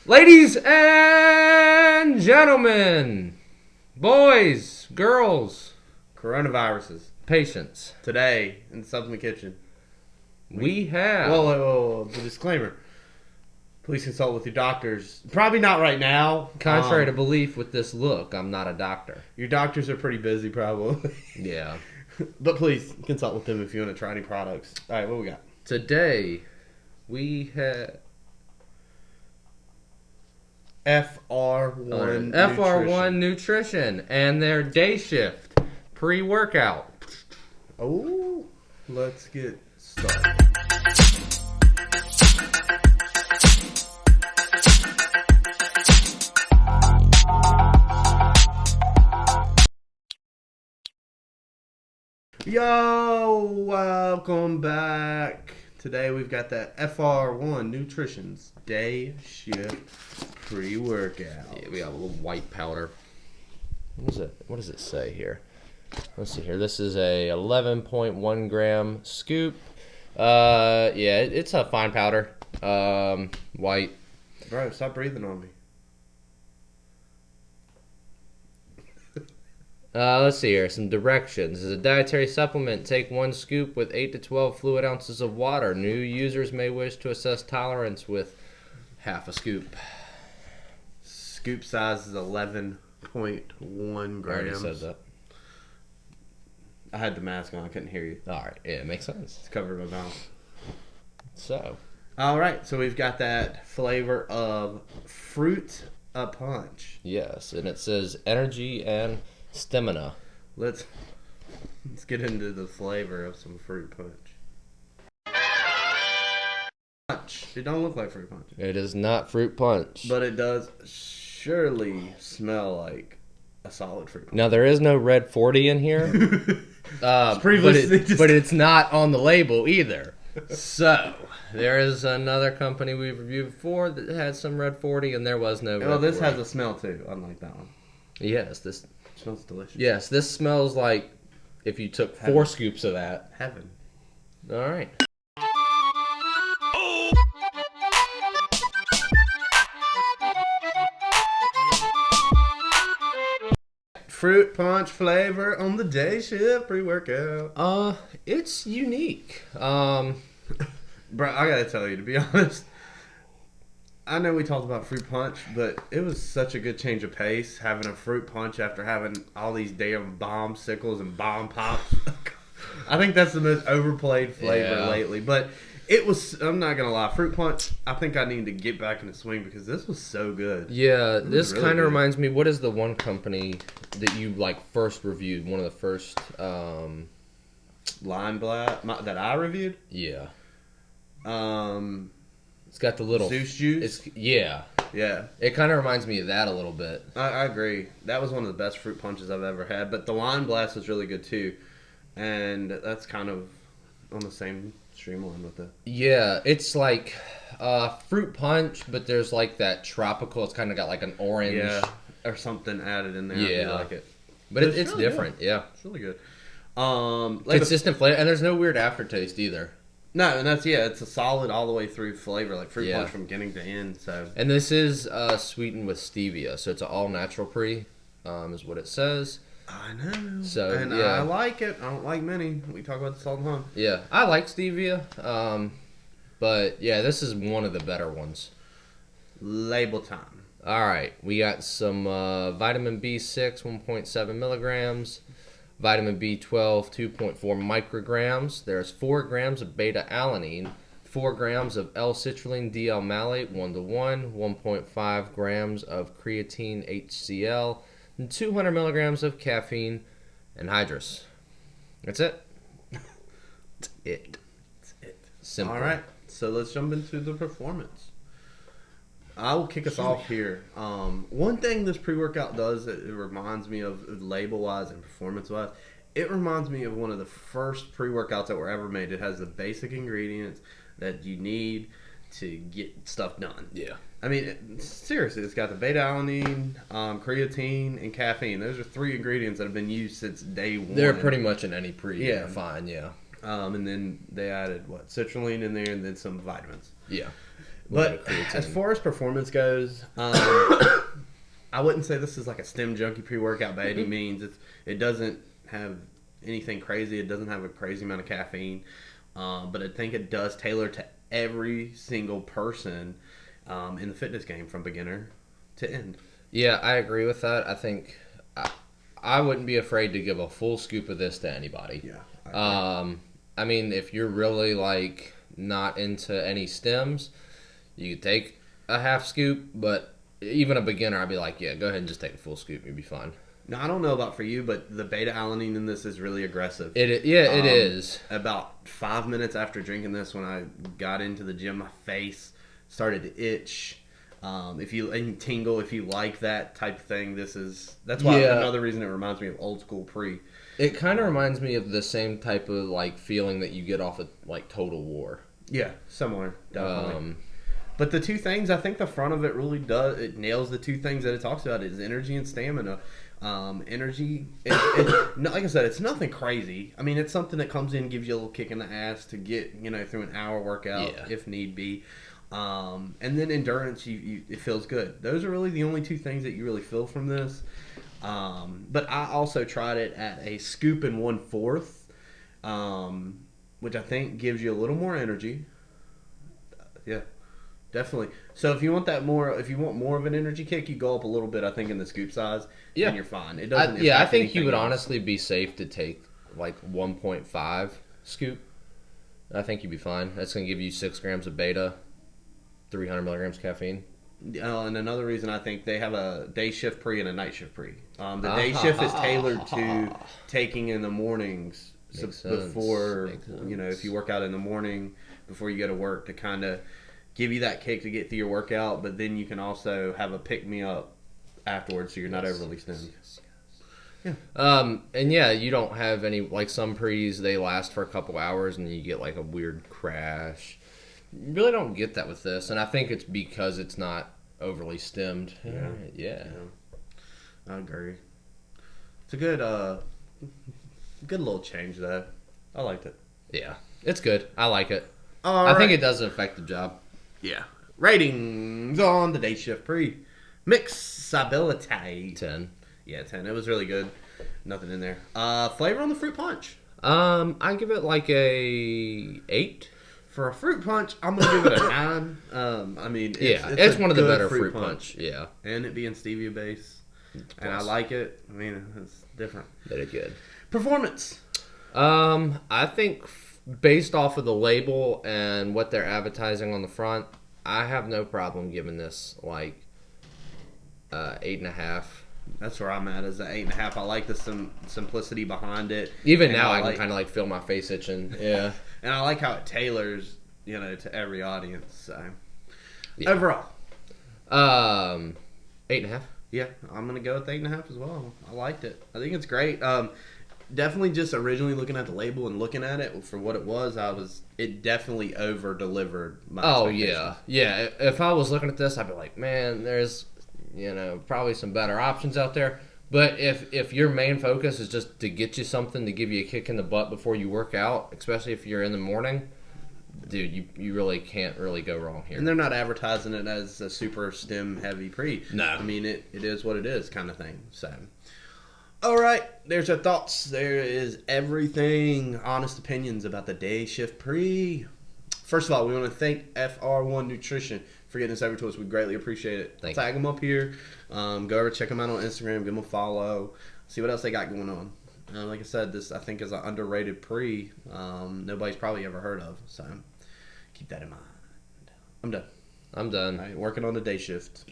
Ladies and gentlemen, boys, girls, Coronaviruses. patients, Today, in the Supplement Kitchen. we have... Whoa. The disclaimer. Please consult with your doctors. Probably not right now. Contrary to belief with this look, I'm not a doctor. Your doctors are pretty busy, probably. Yeah. But please, consult with them if you want to try any products. All right, what we got? Today, we have... Fr1 Fr1 Nutrition and their day shift pre-workout. Oh, let's get started. Yo, welcome back. Today we've got the Fr1 Nutrition's day shift pre-workout. Yeah, we have a little white powder. What does it say here? Let's see here. This is a 11.1 gram scoop. It's a fine powder. White. Bro, stop breathing on me. Let's see here. Some directions. This is a dietary supplement. Take 1 scoop with 8 to 12 fluid ounces of water. New users may wish to assess tolerance with half a scoop. Scoop size is 11.1 I already grams. said that. I had the mask on. I couldn't hear you. All right. Yeah, it makes sense. It's covered my mouth. So. All right. So we've got that flavor of fruit a punch. Yes, and it says energy and stamina. Let's get into the flavor of some fruit punch. It don't look like fruit punch. It is not fruit punch. But it does surely smell like a solid fruit punch. Now, there is no red 40 in here. But it's not on the label either. So, there is another company we've reviewed before that had some red 40, and there was no red 40. Well, this has a smell too, unlike that one. Yes, this Smells delicious. Yes, this smells like if you took 4 scoops of that. Heaven. All right. Fruit punch flavor on the day shift pre-workout. It's unique. Bro, I gotta tell you, to be honest, I know we talked about fruit punch, but it was such a good change of pace having a fruit punch after having all these damn bomb sickles and bomb pops. I think that's the most overplayed flavor lately. But it was, I'm not gonna lie, fruit punch, I think I need to get back in the swing because this was so good. Yeah, this really kind of good. reminds me, what is the one company that you first reviewed? One of the first Lime Blast that I reviewed. Yeah. It's got the little Zeus juice. Yeah. It kind of reminds me of that a little bit. I agree. That was one of the best fruit punches I've ever had. But the Lime Blast was really good too, and that's kind of on the same streamline with it. Yeah, it's like fruit punch, but there's like that tropical. It's kind of got like an orange. Or something added in there. Yeah. I like it. But it's really different. Good. Yeah. It's really good. Consistent flavor, and there's no weird aftertaste either. No, and it's a solid all the way through flavor, like fruit Yeah. punch from beginning to end. So, And this is sweetened with stevia, so it's an all natural pre, is what it says. I know. So, and yeah. I like it. I don't like many. We talk about this all the time. Yeah, I like stevia, but yeah, this is one of the better ones. Label time. All right, we got some vitamin B6, 1.7 milligrams. Vitamin B12, 2.4 micrograms. There's 4 grams of beta-alanine, 4 grams of L-citrulline D-L-malate, 1:1, 1.5 grams of creatine HCl, and 200 milligrams of caffeine anhydrous. That's it. That's it. Simple. All right. So let's jump into the performance. I will kick us off here. One thing this pre-workout does, it reminds me of label-wise and performance-wise, it reminds me of one of the first pre-workouts that were ever made. It has the basic ingredients that you need to get stuff done. Yeah. I mean, seriously, it's got the beta-alanine, creatine, and caffeine. Those are 3 ingredients that have been used since day one. They're pretty much in any pre. Yeah. They're fine, yeah. And then they added, citrulline in there and then some vitamins. Yeah. But as far as performance goes, I wouldn't say this is like a stem junkie pre-workout by any means. It doesn't have anything crazy. It doesn't have a crazy amount of caffeine. But I think it does tailor to every single person in the fitness game from beginner to end. Yeah, I agree with that. I think I wouldn't be afraid to give a full scoop of this to anybody. Yeah. I mean, if you're really like not into any stems, you could take a half scoop, but even a beginner, I'd be like, yeah, go ahead and just take a full scoop. You'll be fine. Now, I don't know about for you, but the beta-alanine in this is really aggressive. It is. About 5 minutes after drinking this, when I got into the gym, my face started to itch. And tingle, if you like that type of thing, that's why another reason it reminds me of old school pre. It kind of reminds me of the same type of like feeling that you get off of like Total War. Yeah, similar, definitely. But the two things, I think the front of it really does, it nails the two things that it talks about is energy and stamina. Energy, like I said, it's nothing crazy. I mean, it's something that comes in, gives you a little kick in the ass to get, through an hour workout if need be. And then endurance, it feels good. Those are really the only two things that you really feel from this. But I also tried it at a scoop and 1/4, which I think gives you a little more energy. Yeah, definitely. So if you want more of an energy kick, you go up a little bit. I think in the scoop size, and you're fine. It doesn't. I think you would honestly be safe to take like 1.5 scoop. I think you'd be fine. That's gonna give you 6 grams of beta, 300 milligrams caffeine. And another reason I think they have a day shift pre and a night shift pre. The day shift is tailored to taking in the mornings before, if you work out in the morning before you go to work to kind of give you that kick to get through your workout, but then you can also have a pick-me-up afterwards so you're not overly stemmed. Yeah. And yeah, you don't have any, like some pre's, they last for a couple hours and you get like a weird crash. You really don't get that with this, and I think it's because it's not overly stemmed. Yeah. I agree. It's a good little change though. I liked it. Yeah, it's good. I like it. I think it does an effective job. Yeah. Ratings on the day shift pre. Mixability. 10. Yeah, 10. It was really good. Nothing in there. Flavor on the fruit punch. I give it like a 8. For a fruit punch, I'm gonna give it a 9. I mean, it's one of the better fruit punch. Yeah, and it being stevia base, and I like it. I mean, it's different. Very good. Performance. I think based off of the label and what they're advertising on the front, I have no problem giving this like 8.5. That's where I'm at, is at 8.5. I like the simplicity behind it. Even now, I can kind of like feel my face itching. Yeah. And I like how it tailors, to every audience. So, overall, 8.5. Yeah, I'm gonna go with 8.5 as well. I liked it. I think it's great. Definitely, just originally looking at the label and looking at it for what it was, it definitely over delivered my expectations. Yeah. If I was looking at this, I'd be like, man, there's probably some better options out there. But if your main focus is just to get you something to give you a kick in the butt before you work out, especially if you're in the morning, dude, you really can't really go wrong here. And they're not advertising it as a super stem heavy pre. No. I mean, it is what it is kind of thing. So, all right, there's our thoughts. There is everything, honest opinions about the day shift pre. First of all, we want to thank Fr1 Nutrition for getting this over to us. We greatly appreciate it. Tag them up here. Go over, check them out on Instagram. Give them a follow. See what else they got going on. Like I said, this I think is an underrated pre. Nobody's probably ever heard of. So keep that in mind. I'm done. All right, working on the day shift.